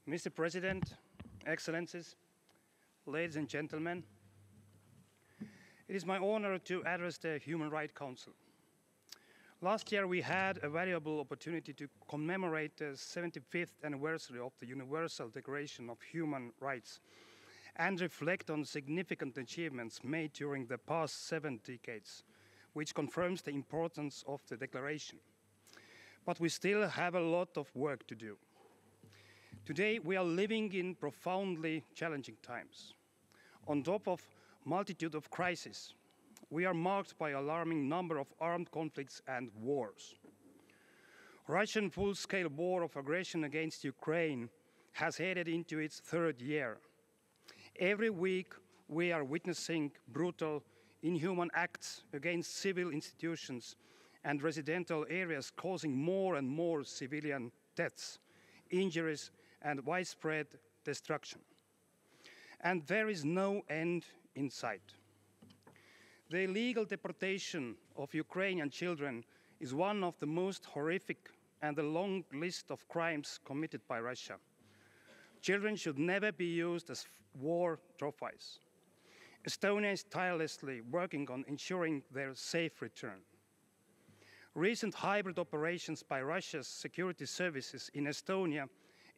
Mr. President, Excellencies, ladies and gentlemen, it is my honor to address the Human Rights Council. Last year we had a valuable opportunity to commemorate the 75th anniversary of the Universal Declaration of Human Rights and reflect on significant achievements made during the past 7 decades, which confirms the importance of the declaration. But we still have a lot of work to do. Today we are living in profoundly challenging times. On top of multitude of crises, we are marked by alarming number of armed conflicts and wars. Russian full-scale war of aggression against Ukraine has headed into its 3rd year. Every week we are witnessing brutal, inhuman acts against civil institutions and residential areas, causing more and more civilian deaths, injuries, and widespread destruction. And there is no end in sight. The illegal deportation of Ukrainian children is one of the most horrific and a long list of crimes committed by Russia. Children should never be used as war trophies. Estonia is tirelessly working on ensuring their safe return. Recent hybrid operations by Russia's security services in Estonia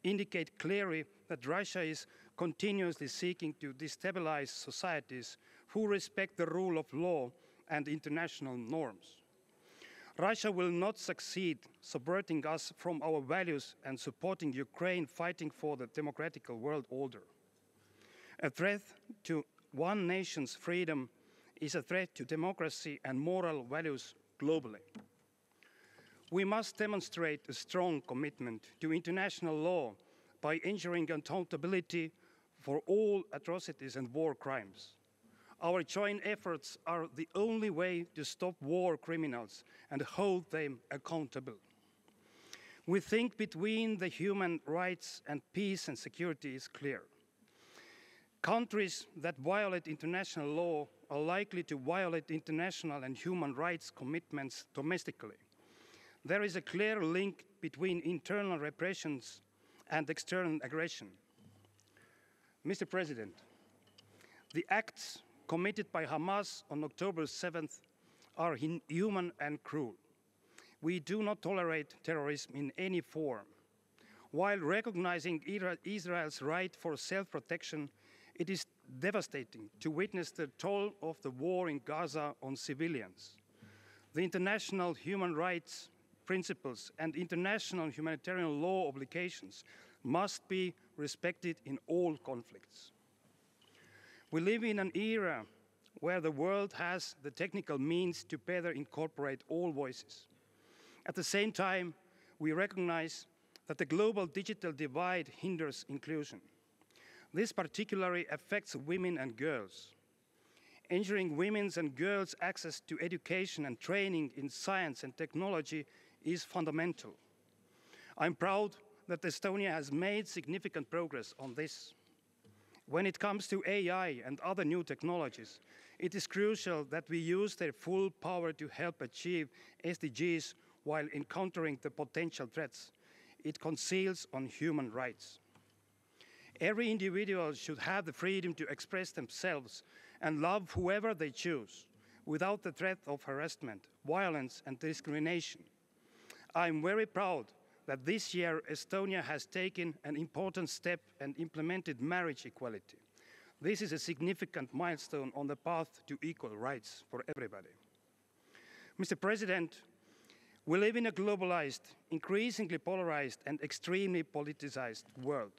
indicate clearly that Russia is continuously seeking to destabilize societies who respect the rule of law and international norms. Russia will not succeed subverting us from our values and supporting Ukraine fighting for the democratic world order. A threat to one nation's freedom is a threat to democracy and moral values globally. We must demonstrate a strong commitment to international law by ensuring accountability for all atrocities and war crimes. Our joint efforts are the only way to stop war criminals and hold them accountable. We think between the human rights and peace and security is clear. Countries that violate international law are likely to violate international and human rights commitments domestically. There is a clear link between internal repressions and external aggression. Mr. President, the acts committed by Hamas on October 7th are inhuman and cruel. We do not tolerate terrorism in any form. While recognizing Israel's right for self-protection, it is devastating to witness the toll of the war in Gaza on civilians. The international human rights principles and international humanitarian law obligations must be respected in all conflicts. We live in an era where the world has the technical means to better incorporate all voices. At the same time, we recognize that the global digital divide hinders inclusion. This particularly affects women and girls. Ensuring women's and girls' access to education and training in science and technology is fundamental. I'm proud that Estonia has made significant progress on this. When it comes to AI and other new technologies, it is crucial that we use their full power to help achieve SDGs while encountering the potential threats it conceals on human rights. Every individual should have the freedom to express themselves and love whoever they choose, without the threat of harassment, violence, and discrimination. I'm very proud that this year Estonia has taken an important step and implemented marriage equality. This is a significant milestone on the path to equal rights for everybody. Mr. President, we live in a globalized, increasingly polarized, and extremely politicized world.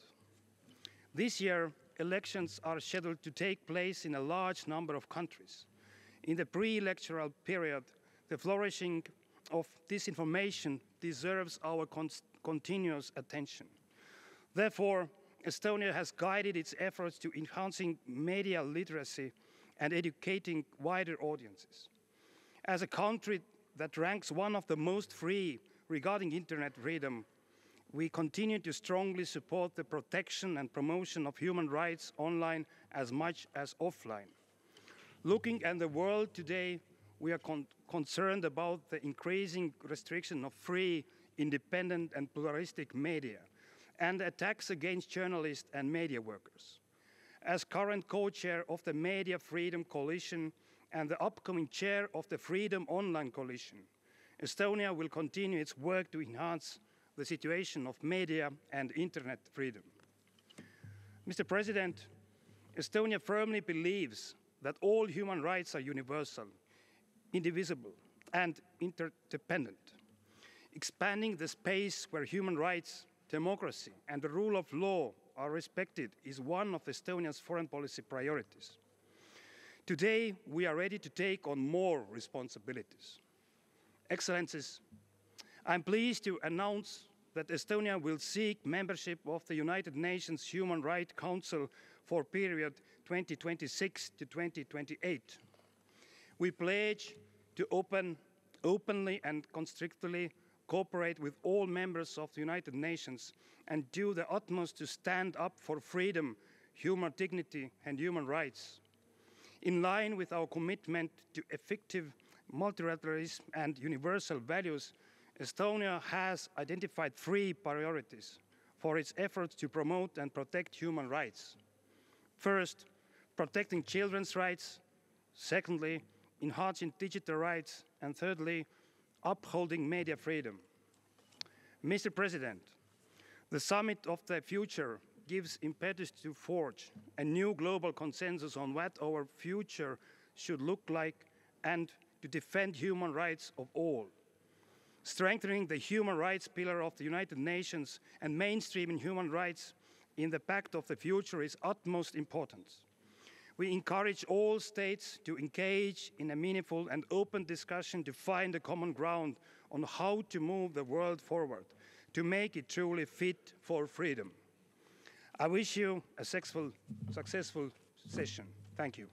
This year, elections are scheduled to take place in a large number of countries. In the pre-electoral period, the flourishing of disinformation deserves our continuous attention. Therefore, Estonia has guided its efforts to enhancing media literacy and educating wider audiences. As a country that ranks one of the most free regarding internet freedom, we continue to strongly support the protection and promotion of human rights online as much as offline. Looking at the world today, we are concerned about the increasing restriction of free, independent, and pluralistic media, and attacks against journalists and media workers. As current co-chair of the Media Freedom Coalition and the upcoming chair of the Freedom Online Coalition, Estonia will continue its work to enhance the situation of media and internet freedom. Mr. President, Estonia firmly believes that all human rights are universal, indivisible, and interdependent. Expanding the space where human rights, democracy, and the rule of law are respected is one of Estonia's foreign policy priorities. Today, we are ready to take on more responsibilities. Excellencies, I'm pleased to announce that Estonia will seek membership of the United Nations Human Rights Council for period 2026 to 2028. We pledge to openly and constructively cooperate with all members of the United Nations and do the utmost to stand up for freedom, human dignity, and human rights. In line with our commitment to effective multilateralism and universal values, Estonia has identified 3 priorities for its efforts to promote and protect human rights. First, protecting children's rights. Secondly, enhancing digital rights. And thirdly, upholding media freedom. Mr. President, the Summit of the Future gives impetus to forge a new global consensus on what our future should look like and to defend human rights of all. Strengthening the human rights pillar of the United Nations and mainstreaming human rights in the Pact of the Future is utmost importance. We encourage all states to engage in a meaningful and open discussion to find a common ground on how to move the world forward, to make it truly fit for freedom. I wish you a successful session. Thank you.